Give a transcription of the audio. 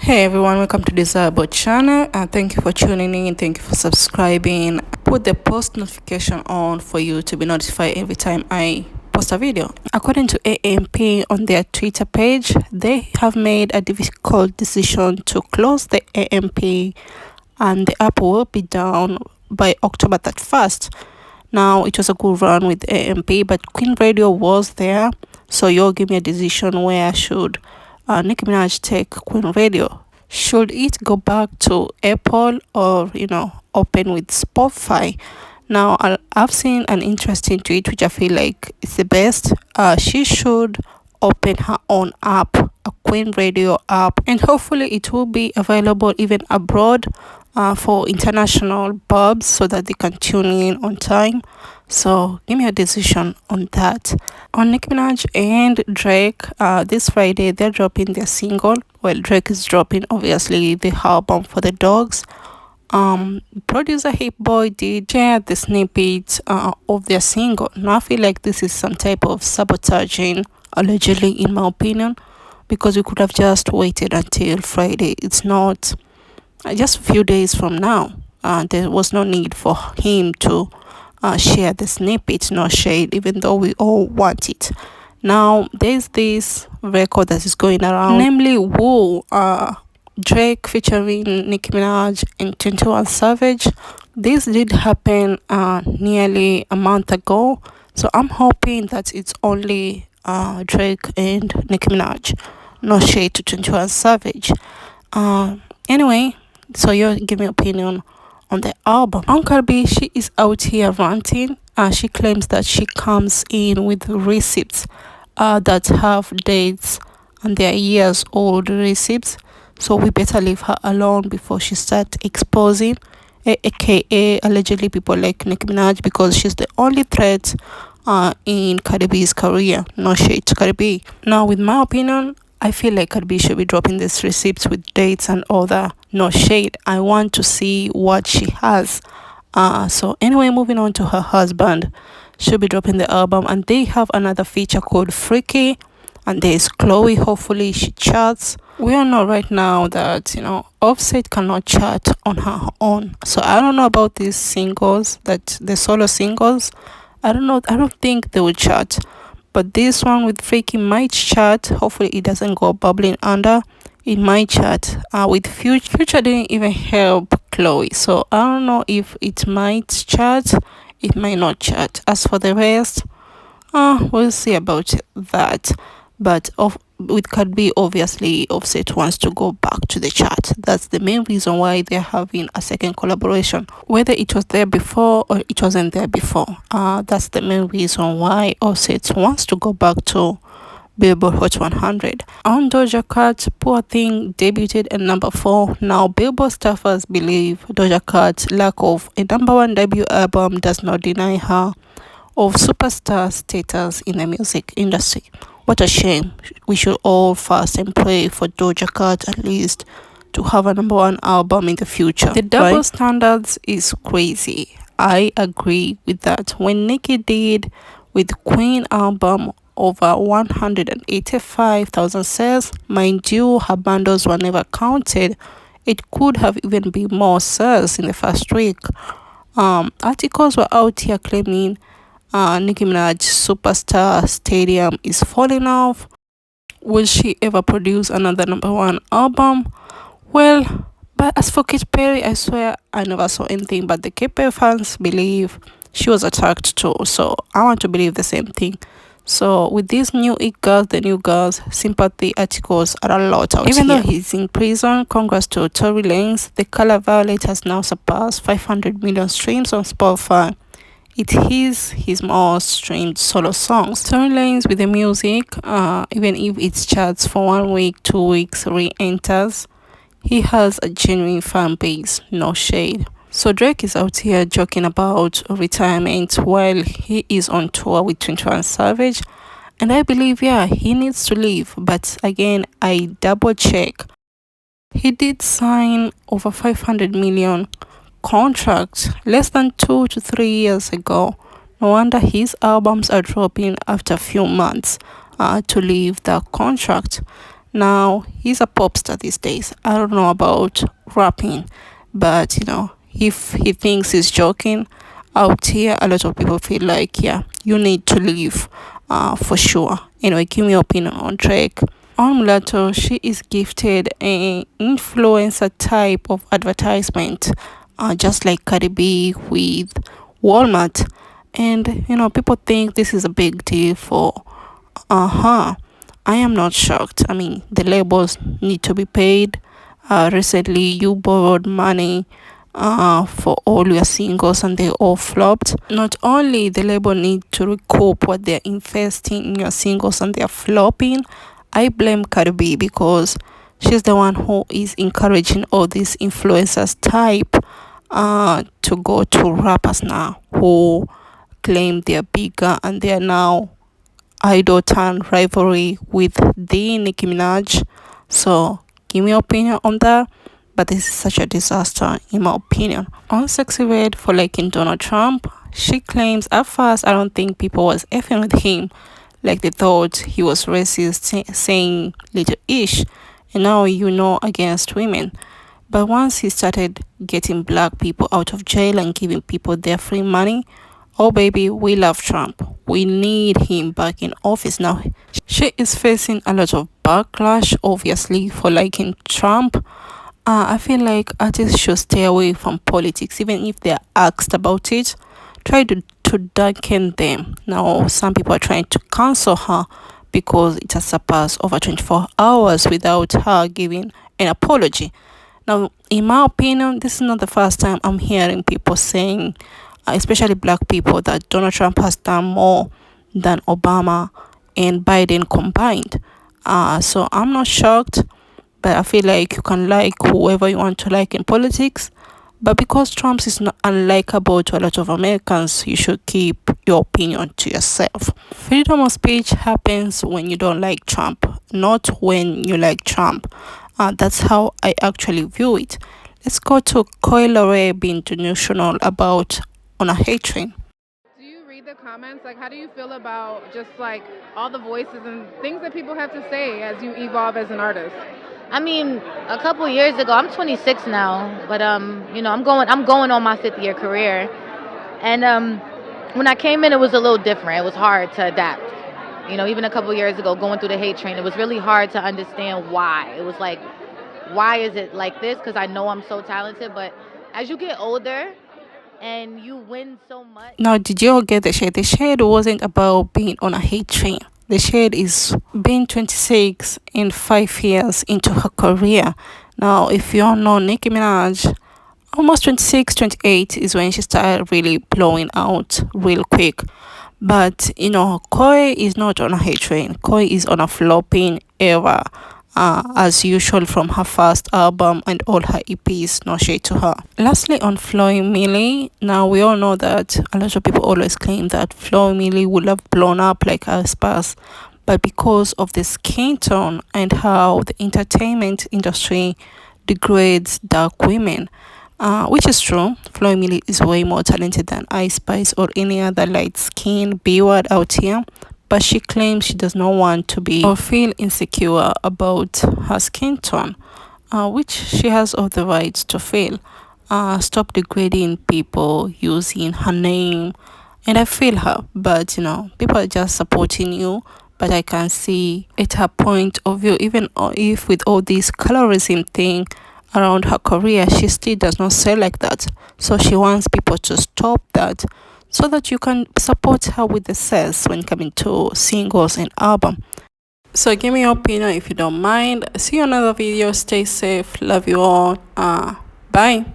Hey everyone, welcome to this about channel. Thank you for tuning in. Thank you for subscribing. Put the post notification on for you to be notified every time I post a video. According to AMP on their Twitter page, they have made a difficult decision to close the AMP and the app will be down by October 31st. Now, it was a good run with AMP, but QueenRadio was there. So you'll give me a decision where should Nicki Minaj take QueenRadio. Should it go back to Apple or, open with Spotify? Now, I've seen an interesting tweet which I feel like is the best. She should open her own app, a QueenRadio app, and hopefully it will be available even abroad for international pubs so that they can tune in on time. So give me a decision on that. On Nicki Minaj and Drake, this Friday they're dropping their single. Well, Drake is dropping obviously the album for the dogs. Producer Hip Boy did share the snippet of their single. Now I feel like this is some type of sabotaging, allegedly, in my opinion, because we could have just waited until Friday. It's not just a few days from now. There was no need for him to share the snippet, no shade, even though we all want it. Now there's this record that is going around, namely Woo, Drake featuring Nicki Minaj and 21 Savage. This did happen nearly a month ago, so I'm hoping that it's only Drake and Nicki Minaj, no shade to 21 Savage. Anyway, so you give me opinion on the album. On CardiB, she is out here ranting. She claims that she comes in with receipts that have dates and they are years old receipts. So we better leave her alone before she starts exposing, aka allegedly people like Nicki Minaj, because she's the only threat in CardiB's career. No shade to CardiB. Now, with my opinion, I feel like CardiB should be dropping these receipts with dates and all that. No shade. I want to see what she has. So anyway, moving on to her husband. She'll be dropping the album and they have another feature called Freaky. And there's Chloe. Hopefully she charts. We all know right now that, Offset cannot chart on her own. So I don't know about these singles, that the solo singles. I don't know. I don't think they will chart. But this one with Freaky might chart. Hopefully it doesn't go bubbling under. It might chart. With Future didn't even help Chloe. So I don't know if it might chart. It might not chart. As for the rest, we'll see about that. But with CardiB, obviously Offset wants to go back to the chart. That's the main reason why they're having a second collaboration. Whether it was there before or it wasn't there before, that's the main reason why Offset wants to go back to Billboard Hot 100. On Doja Cat, Poor Thing debuted at number 4. Now Billboard staffers believe Doja Cat's lack of a #1 debut album does not deny her of superstar status in the music industry. What a shame. We should all fast and pray for Doja Cat at least to have a #1 album in the future. The double standards is crazy. I agree with that. When Nicki did with Queen album over 185,000 sales, mind you, her bundles were never counted. It could have even been more sales in the first week. Articles were out here claiming Nicki Minaj's superstar stadium is falling off. Will she ever produce another #1 album? Well, but as for Katy Perry, I swear I never saw anything, but the Katy Perry fans believe she was attacked too, so I want to believe the same thing. So with these new girls, the new girls, sympathy articles are a lot out even here. Though he's in prison, congrats to Tory Lanez. The Color Violet has now surpassed 500 million streams on Spotify. It is his most streamed solo songs. Tory Lanez with the music, even if it charts for 1 week, 2 weeks, re-enters, he has a genuine fan base, no shade. So Drake is out here joking about retirement while he is on tour with 21 Savage. And I believe, yeah, he needs to leave. But again, I double check. He did sign over 500 million contract less than 2 to 3 years ago. No wonder his albums are dropping after a few months to leave the contract. Now he's a pop star these days. I don't know about rapping, but if he thinks he's joking out here, a lot of people feel like, yeah, you need to leave, for sure. Anyway, give me your opinion on Drake. On Mulatto, she is gifted an influencer type of advertisement, just like CardiB with Walmart. And people think this is a big deal for her. I am not shocked. I mean, the labels need to be paid. Recently, you borrowed money for all your singles and they all flopped. Not only the label need to recoup what they're investing in your singles and they're flopping, I blame CardiB because she's the one who is encouraging all these influencers type to go to rappers now who claim they're bigger and they're now idol turn rivalry with the Nicki Minaj. So give me your opinion on that. But this is such a disaster in my opinion. On Sexy Red for liking Donald Trump, she claims at first I don't think people was effing with him, like they thought he was racist, saying little ish, and now against women. But once he started getting black people out of jail and giving people their free money, oh baby, we love Trump. We need him back in office now. She is facing a lot of backlash, obviously, for liking Trump. I feel like artists should stay away from politics, even if they're asked about it. Try to darken them. Now, some people are trying to cancel her because it has surpassed over 24 hours without her giving an apology. Now, in my opinion, this is not the first time I'm hearing people saying, especially black people, that Donald Trump has done more than Obama and Biden combined. So I'm not shocked, but I feel like you can like whoever you want to like in politics. But because Trump is not unlikable to a lot of Americans, you should keep your opinion to yourself. Freedom of speech happens when you don't like Trump, not when you like Trump. That's how I actually view it. Let's go to Coil being delusional about on a HateTrain. Do you read the comments? Like, how do you feel about just like all the voices and things that people have to say as you evolve as an artist? I mean, a couple of years ago, I'm 26 now, but I'm going on my 5th year career, and when I came in, it was a little different. It was hard to adapt. Even a couple of years ago, going through the hate train, it was really hard to understand why. It was like, why is it like this? Because I know I'm so talented, but as you get older and you win so much. Now, did you all get the shade? The shade wasn't about being on a hate train. The shade is being 26 in 5 years into her career. Now, if you all know Nicki Minaj, almost 26, 28 is when she started really blowing out real quick. But, Koi is not on a hate train. Koi is on a flopping era. As usual from her first album and all her EPs, no shade to her. Lastly, on FloMilli, now we all know that a lot of people always claim that FloMilli would have blown up like Aspas, but because of the skin tone and how the entertainment industry degrades dark women, which is true. FloMilli is way more talented than Ice Spice or any other light skin B-word out here, but she claims she does not want to be or feel insecure about her skin tone, which she has all the rights to feel. Stop degrading people using her name, and I feel her, but people are just supporting you. But I can see it her point of view, even if with all this colorism thing around her career, she still does not sell like that. So she wants people to stop that so that you can support her with the sales when coming to singles and album. So give me your opinion if you don't mind. See you in another video. Stay safe. Love you all. Bye.